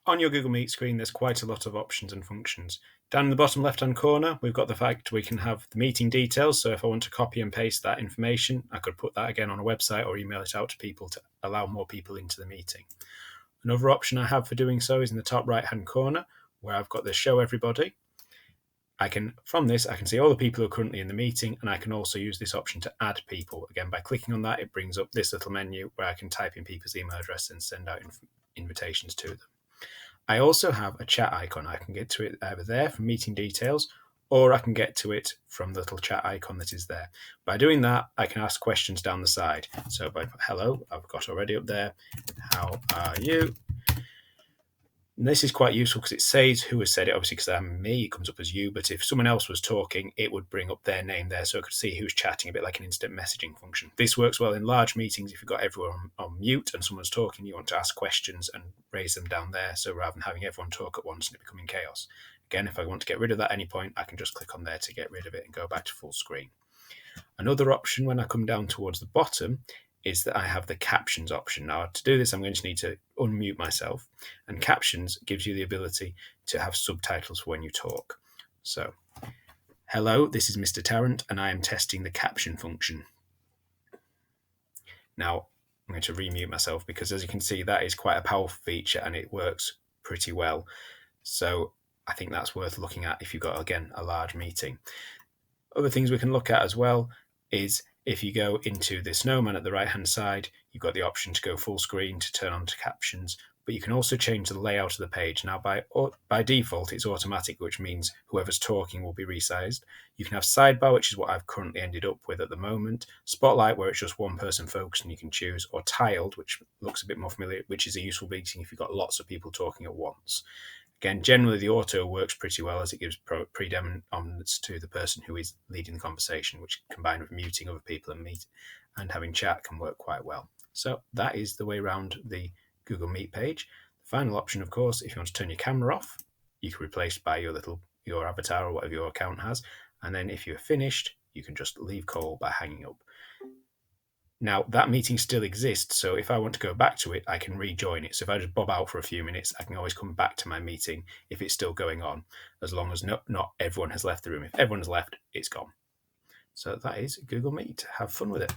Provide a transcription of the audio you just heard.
On your Google Meet screen, there's quite a lot of options and functions. Down in the bottom left-hand corner, we've got the fact we can have the meeting details. So if I want to copy and paste that information, I could put that again on a website or email it out to people to allow more people into the meeting. Another option I have for doing so is in the top right-hand corner, where I've got the show everybody. From this, I can see all the people who are currently in the meeting, and I can also use this option to add people. Again, by clicking on that, it brings up this little menu where I can type in people's email address and send out invitations to them. I also have a chat icon. I can get to it either there from meeting details, or I can get to it from the little chat icon that is there. By doing that, I can ask questions down the side. So if I put hello, I've got already up there, how are you? And this is quite useful because it says who has said it. Obviously, because I'm me, it comes up as you. But if someone else was talking, it would bring up their name there, so I could see who's chatting, a bit like an instant messaging function. This works well in large meetings. If you've got everyone on mute and someone's talking, you want to ask questions and raise them down there. So rather than having everyone talk at once and it becoming chaos. Again, if I want to get rid of that at any point, I can just click on there to get rid of it and go back to full screen. Another option when I come down towards the bottom is that I have the captions option. Now, to do this, I'm going to need to unmute myself. And captions gives you the ability to have subtitles for when you talk. So, hello, this is Mr. Tarrant, and I am testing the caption function. Now, I'm going to remute myself because, as you can see, that is quite a powerful feature and it works pretty well. So I think that's worth looking at if you've got, again, a large meeting. Other things we can look at as well is if you go into the snowman at the right-hand side, you've got the option to go full screen to turn on to captions, but you can also change the layout of the page. Now, by default, it's automatic, which means whoever's talking will be resized. You can have sidebar, which is what I've currently ended up with at the moment, spotlight, where it's just one person focused and you can choose, or tiled, which looks a bit more familiar, which is a useful meeting if you've got lots of people talking at once. Again, generally the auto works pretty well as it gives predominance to the person who is leading the conversation, which combined with muting other people and having chat can work quite well. So that is the way around the Google Meet page. The final option, of course, if you want to turn your camera off, you can replace by your avatar or whatever your account has. And then if you're finished, you can just leave call by hanging up. Now, that meeting still exists, so if I want to go back to it, I can rejoin it. So if I just bob out for a few minutes, I can always come back to my meeting if it's still going on, as long as not everyone has left the room. If everyone has left, it's gone. So that is Google Meet. Have fun with it.